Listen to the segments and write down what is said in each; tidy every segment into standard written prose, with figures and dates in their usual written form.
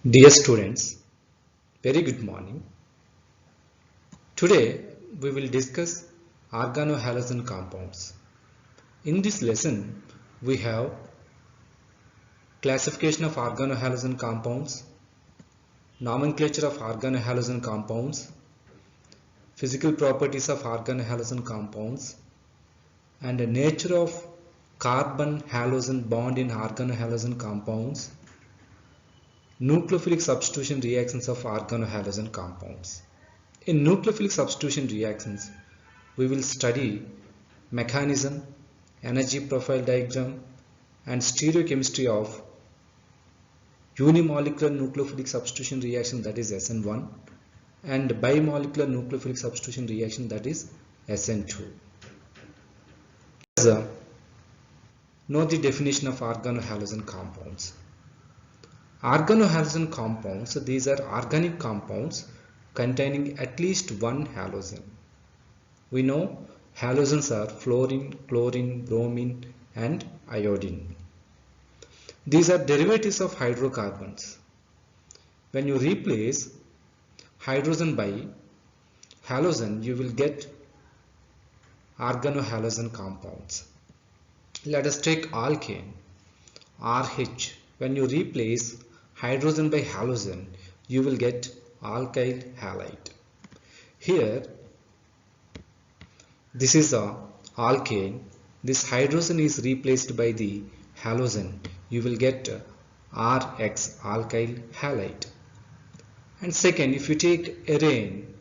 Dear students, very good morning. Today we will discuss organohalogen compounds. In this lesson we have classification of organohalogen compounds, nomenclature of organohalogen compounds, physical properties of organohalogen compounds, and the nature of carbon-halogen bond in organohalogen compounds, nucleophilic substitution reactions of organohalogen compounds. In nucleophilic substitution reactions, we will study mechanism, energy profile diagram, and stereochemistry of unimolecular nucleophilic substitution reaction, that is SN1, and bimolecular nucleophilic substitution reaction, that is SN2. Know the definition of organohalogen compounds. Organohalogen compounds, these are organic compounds containing at least one halogen. We know halogens are fluorine, chlorine, bromine, and iodine. These are derivatives of hydrocarbons. When you replace hydrogen by halogen, you will get organohalogen compounds. Let us take alkane, RH. When you replace hydrogen by halogen, you will get alkyl halide. Here, this is a alkane. This hydrogen is replaced by the halogen. You will get RX, alkyl halide. And second, if you take arene,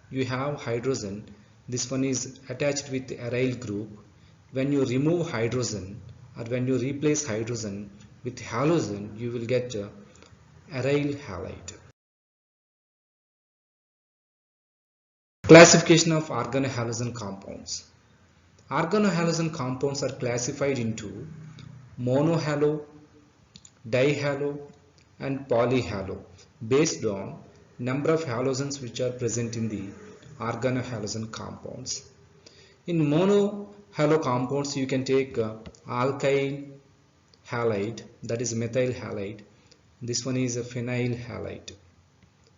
you have hydrogen. This one is attached with the aryl group. When you remove hydrogen or when you replace hydrogen with halogen, you will get aryl halide. Classification of organohalogen compounds. Organohalogen compounds are classified into monohalo, dihalo, and polyhalo based on number of halogens which are present in the organohalogen compounds. In monohalo compounds, you can take alkyl halide, that is methyl halide. This one is a phenyl halide.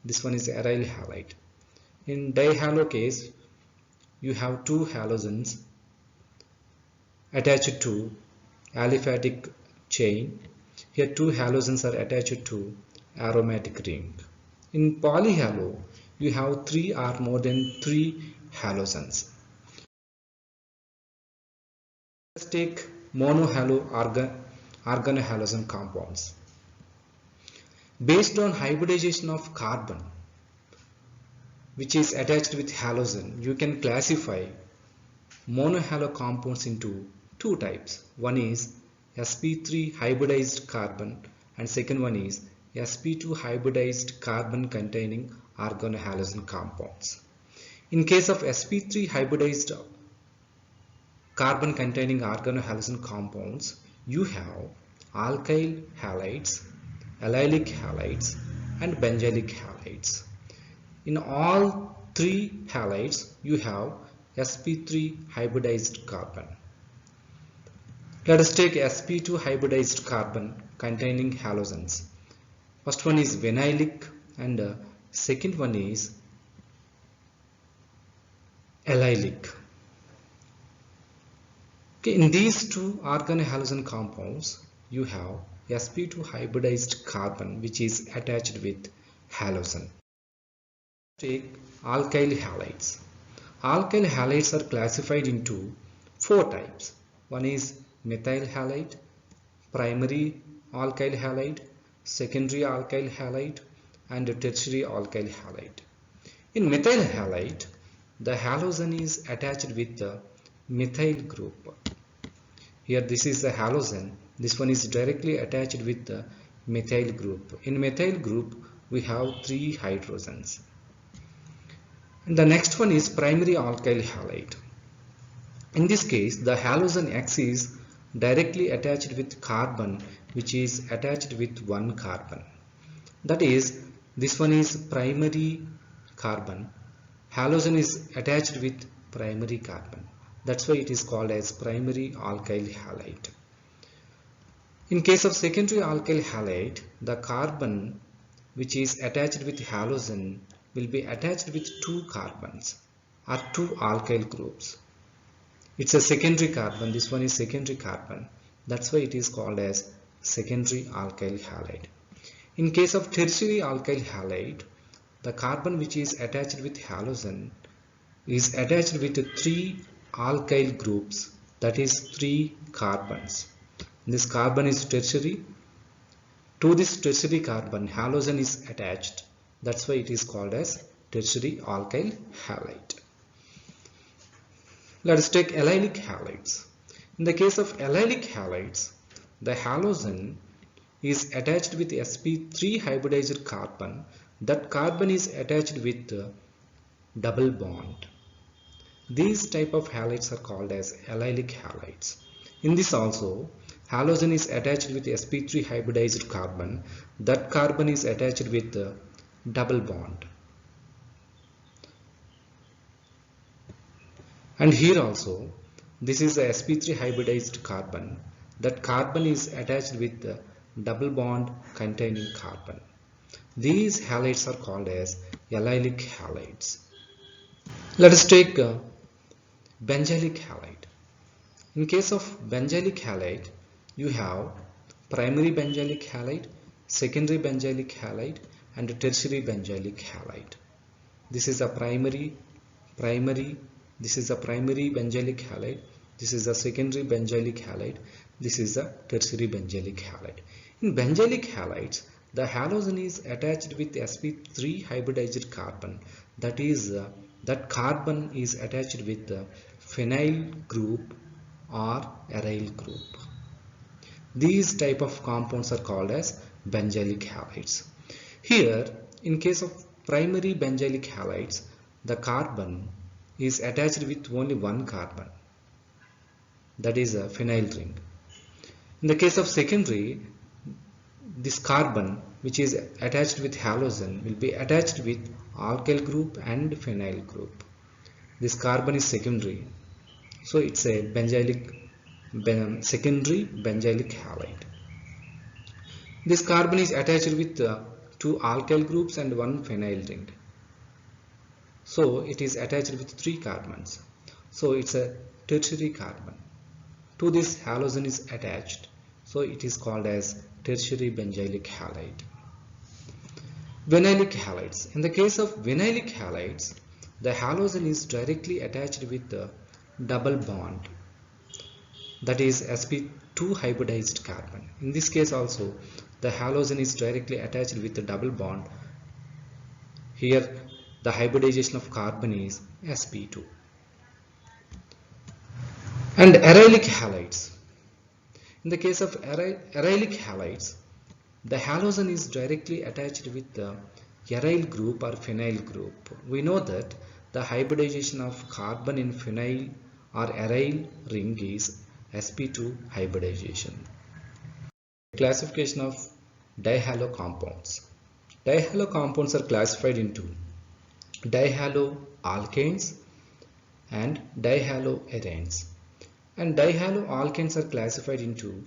This one is aryl halide. In dihalo case, you have two halogens attached to aliphatic chain. Here two halogens are attached to aromatic ring. In polyhalo, you have three or more than three halogens. Let's take monohalo organohalogen compounds. Based on hybridization of carbon, which is attached with halogen, you can classify monohalo compounds into two types. One is sp3 hybridized carbon and second one is sp2 hybridized carbon containing organohalogen compounds. In case of sp3 hybridized carbon containing organohalogen compounds, you have alkyl halides, allylic halides, and benzylic halides. In all three halides, you have sp3 hybridized carbon. Let us take sp2 hybridized carbon containing halogens. First one is vinylic and second one is allylic. Okay, in these two organohalogen compounds, you have sp2 hybridized carbon which is attached with halogen. Take alkyl halides. Alkyl halides are classified into four types. One is methyl halide, primary alkyl halide, secondary alkyl halide, and tertiary alkyl halide. In methyl halide, the halogen is attached with the methyl group. Here this is the halogen. This one is directly attached with the methyl group. In methyl group, we have three hydrogens. And the next one is primary alkyl halide. In this case, the halogen X is directly attached with carbon which is attached with one carbon. That is, this one is primary carbon. Halogen is attached with primary carbon. That's why it is called as primary alkyl halide. In case of secondary alkyl halide, the carbon which is attached with halogen will be attached with two carbons or two alkyl groups. It's a secondary carbon. This one is secondary carbon. That's why it is called as secondary alkyl halide. In case of tertiary alkyl halide, the carbon which is attached with halogen is attached with three alkyl groups, that is three carbons. This carbon is tertiary. To this tertiary carbon, halogen is attached. That's why it is called as tertiary alkyl halide. Let us take allylic halides. In the case of allylic halides, the halogen is attached with sp3 hybridized carbon. That carbon is attached with double bond. These type of halides are called as allylic halides. In this also, halogen is attached with sp3 hybridized carbon. That carbon is attached with double bond. And here also, this is a sp3 hybridized carbon. That carbon is attached with the double bond containing carbon. These halides are called as allylic halides. Let us take benzylic halide. In case of benzylic halide, you have primary benzylic halide, secondary benzylic halide, and tertiary benzylic halide. This is a primary. This is a primary benzylic halide. This is a secondary benzylic halide. This is a tertiary benzylic halide. In benzylic halides, the halogen is attached with sp3 hybridized carbon. That is, that carbon is attached with the phenyl group or aryl group. These type of compounds are called as benzylic halides. Here, in case of primary benzylic halides, the carbon is attached with only one carbon, that is a phenyl ring. In the case of secondary, this carbon which is attached with halogen will be attached with alkyl group and phenyl group. This carbon is secondary, so it's a secondary benzylic halide. This carbon is attached with two alkyl groups and one phenyl ring. So it is attached with three carbons. So it's a tertiary carbon. To this halogen is attached. So it is called as tertiary benzylic halide. Vinylic halides. In the case of vinylic halides, the halogen is directly attached with the double bond. That is sp2 hybridized carbon. In this case also, the halogen is directly attached with the double bond. Here the hybridization of carbon is sp2. And arylic halides. In the case of arylic halides, the halogen is directly attached with the aryl group or phenyl group. We know that the hybridization of carbon in phenyl or aryl ring is sp2 hybridization. Classification of dihalo compounds. Dihalo compounds are classified into dihaloalkanes and dihaloarenes. And dihaloalkanes are classified into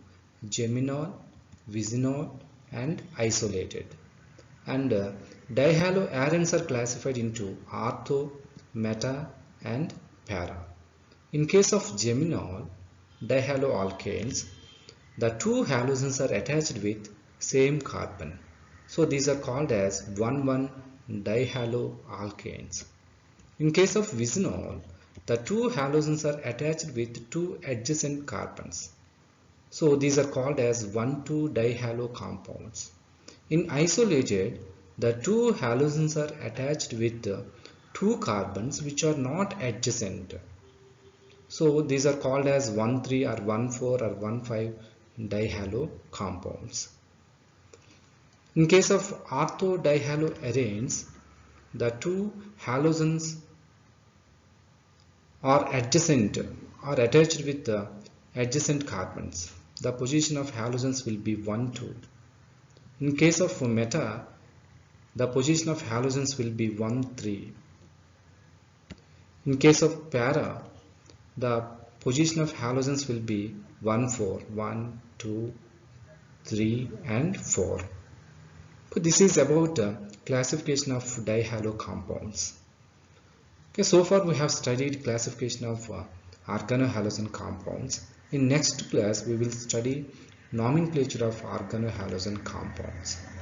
geminol, visinol, and isolated. And dihaloarenes are classified into ortho, meta, and para. In case of geminol dihaloalkanes, the two halogens are attached with same carbon. So these are called as 1,1 dihaloalkanes. In case of visinol, the two halogens are attached with two adjacent carbons. So these are called as 1,2 dihalo compounds. In isolated, the two halogens are attached with two carbons which are not adjacent. So these are called as 1,3 or 1,4 or 1,5 dihalo compounds. In case of orthodihaloarenes, the two halogens are adjacent or attached with the adjacent carbons. The position of halogens will be 1, 2. In case of meta, the position of halogens will be 1, 3. In case of para, the position of halogens will be 1, 4. 1, 2, 3 and 4. This is about classification of dihalo compounds. Okay, so far we have studied classification of organohalogen compounds. In next class we will study nomenclature of organohalogen compounds.